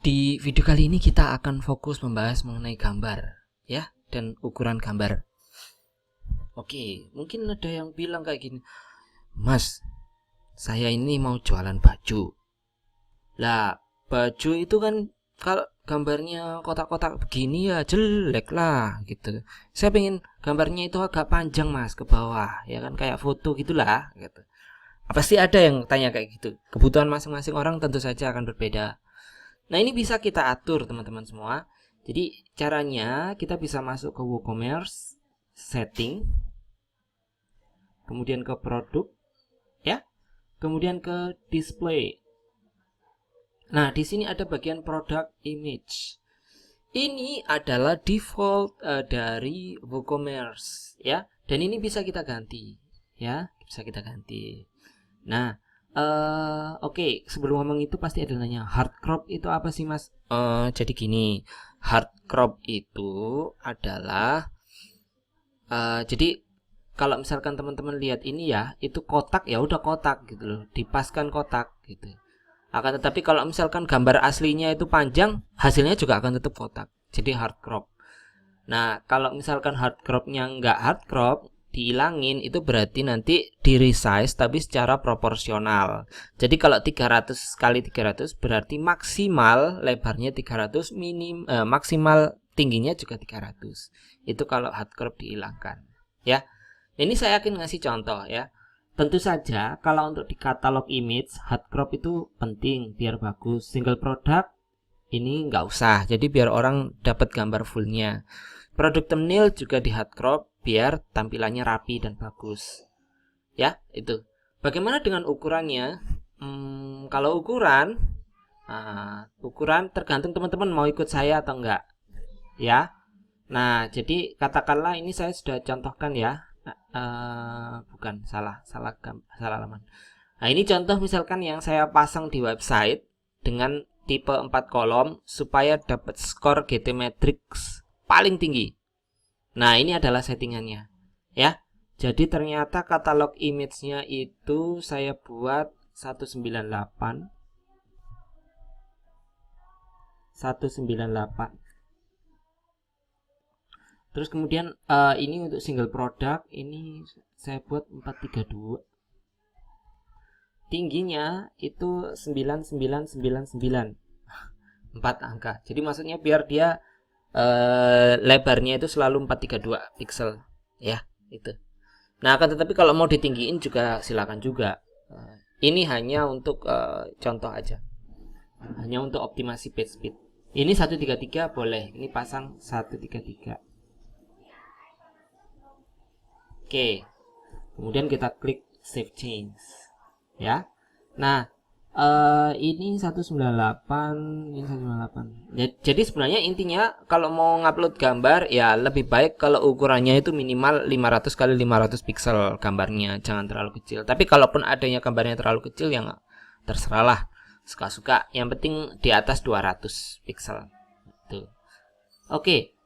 Di video kali ini kita akan fokus membahas mengenai gambar, ya, dan ukuran gambar. Oke, mungkin ada yang bilang kayak gini, Mas, saya ini mau jualan baju. Lah, baju itu kan kalau gambarnya kotak-kotak begini ya jelek lah gitu. Saya pengen gambarnya itu agak panjang mas ke bawah, ya kan kayak foto gitulah gitu. Pasti ada yang tanya kayak gitu. Kebutuhan masing-masing orang tentu saja akan berbeda. Nah ini bisa kita atur teman-teman semua. Jadi caranya kita bisa masuk ke WooCommerce, setting, kemudian ke produk, ya, kemudian ke display. Nah di sini ada bagian product image. Ini adalah default dari WooCommerce, ya, dan ini bisa kita ganti, ya, bisa kita ganti. Nah, oke, sebelum ngomong itu pasti ada nanya hard crop itu apa sih mas? Jadi gini, hard crop itu adalah jadi kalau misalkan teman-teman lihat ini ya, itu kotak ya udah kotak gitu loh, dipaskan kotak gitu. Akan tetapi kalau misalkan gambar aslinya itu panjang, hasilnya juga akan tetap kotak. Jadi hard crop. Nah, kalau misalkan hard cropnya nggak hard crop, dihilangin itu berarti nanti di resize tapi secara proporsional. Jadi kalau 300 kali 300 berarti maksimal lebarnya 300, maksimal tingginya juga 300. Itu kalau hard crop dihilangkan. Ya. Ini saya akan ngasih contoh ya. Tentu saja kalau untuk di katalog image hard crop itu penting biar bagus. Single product ini nggak usah. Jadi biar orang dapat gambar fullnya. Produk thumbnail juga di hard crop biar tampilannya rapi dan bagus. Ya, itu. Bagaimana dengan ukurannya? Kalau ukuran tergantung teman-teman mau ikut saya atau enggak. Ya. Nah, jadi katakanlah ini saya sudah contohkan ya. Bukan, salah halaman. Nah, ini contoh misalkan yang saya pasang di website dengan tipe 4 kolom supaya dapat skor GT Matrix paling tinggi. Nah, ini adalah settingannya, ya. Jadi ternyata katalog image-nya itu saya buat 198. Terus kemudian ini untuk single product ini saya buat 432. Tingginya itu 9999. 4 angka. Jadi maksudnya biar dia lebarnya itu selalu 432 pixel ya, itu. Nah, akan tetapi kalau mau ditinggiin juga silakan juga. Ini hanya untuk contoh aja. Hanya untuk optimasi page speed. Ini 133 boleh. Ini pasang 133. Oke. Kemudian kita klik save change. Ya. Nah, ini 198, ini 198. Jadi sebenarnya intinya kalau mau ngupload gambar ya lebih baik kalau ukurannya itu minimal 500 kali 500 pixel gambarnya, jangan terlalu kecil. Tapi kalaupun adanya gambarnya terlalu kecil ya terserahlah, suka-suka. Yang penting di atas 200 pixel. Tuh. Oke.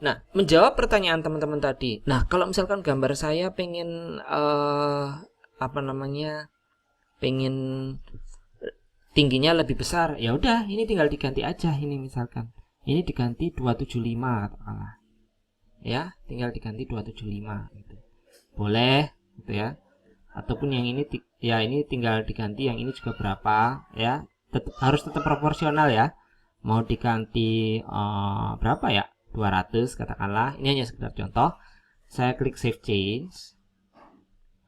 Nah, menjawab pertanyaan teman-teman tadi. Nah, kalau misalkan gambar saya pengen pengen tingginya lebih besar, ya udah ini tinggal diganti aja. Ini misalkan ini diganti 275 katakanlah, ya, tinggal diganti 275 gitu. Boleh gitu ya. Ataupun yang ini ya ini tinggal diganti yang ini juga berapa ya. Harus tetap proporsional ya. Mau diganti berapa ya, 200 katakanlah. Ini hanya sekedar contoh. Saya klik save change.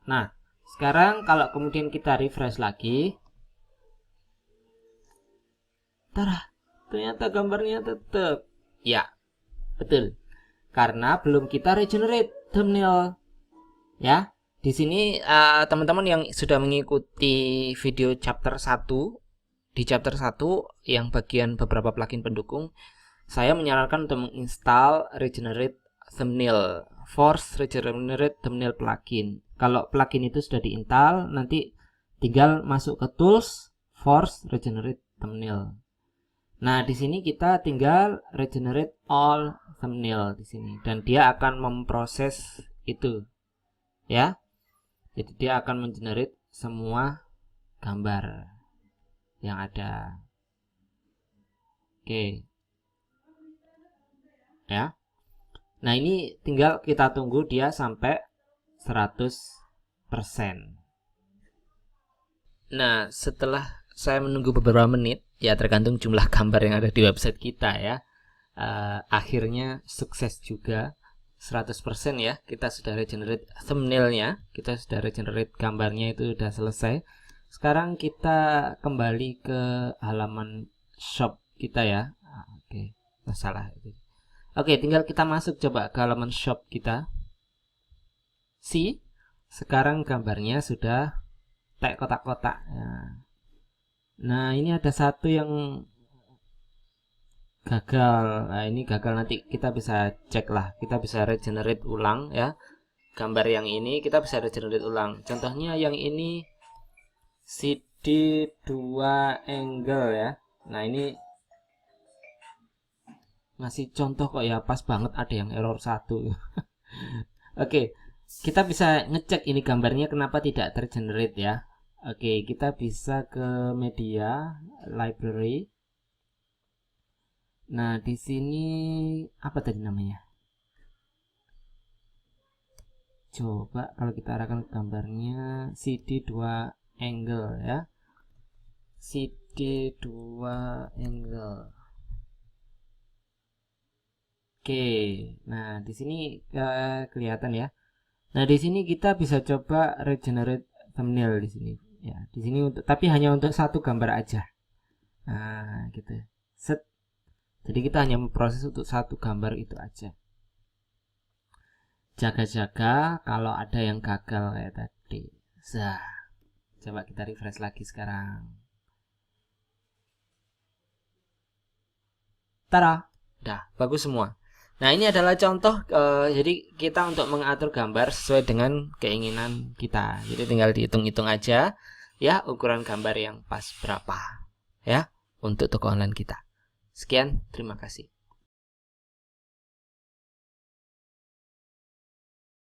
Nah, sekarang kalau kemudian kita refresh lagi, ternyata gambarnya tetap. Ya, betul. Karena belum kita regenerate thumbnail. Ya, di sini teman-teman yang sudah mengikuti video chapter 1, di chapter 1 yang bagian beberapa plugin pendukung, saya menyarankan untuk menginstal regenerate thumbnail, force regenerate thumbnail plugin. Kalau plugin itu sudah diinstal, nanti tinggal masuk ke tools, force regenerate thumbnail. Nah, di sini kita tinggal regenerate all thumbnail di sini dan dia akan memproses itu. Ya. Jadi dia akan mengenerate semua gambar yang ada. Oke. Ya. Nah, ini tinggal kita tunggu dia sampai 100%. Nah, setelah saya menunggu beberapa menit, ya tergantung jumlah gambar yang ada di website kita ya. Akhirnya sukses juga 100% ya. Kita sudah regenerate thumbnailnya, kita sudah regenerate gambarnya, itu sudah selesai. Sekarang kita kembali ke halaman shop kita ya. Oke, masalah itu. Oke, tinggal kita masuk coba ke halaman shop kita. Sekarang gambarnya sudah kayak kotak-kotak. Nah, ini ada satu yang gagal. Nah, ini gagal, nanti kita bisa cek lah. Kita bisa regenerate ulang ya. Gambar yang ini kita bisa regenerate ulang. Contohnya yang ini CD2 angle ya. Nah, ini ngasih contoh kok ya, pas banget ada yang error 1. Oke, kita bisa ngecek ini gambarnya kenapa tidak tergenerate ya. Oke, kita bisa ke media, library. Nah, di sini apa tadi namanya? Coba kalau kita arahkan gambarnya CD2 angle ya. CD2 angle. Oke. Nah, di sini kelihatan ya. Nah, di sini kita bisa coba regenerate thumbnail di sini. Ya, di sini tapi hanya untuk satu gambar aja. Nah, gitu. Set. Jadi kita hanya memproses untuk satu gambar itu aja. Jaga-jaga kalau ada yang gagal kayak tadi. Coba kita refresh lagi sekarang. Tara, dah bagus semua. Nah, ini adalah contoh. Jadi kita untuk mengatur gambar sesuai dengan keinginan kita. Jadi tinggal dihitung-hitung aja ya ukuran gambar yang pas berapa ya untuk toko online kita. Sekian, terima kasih.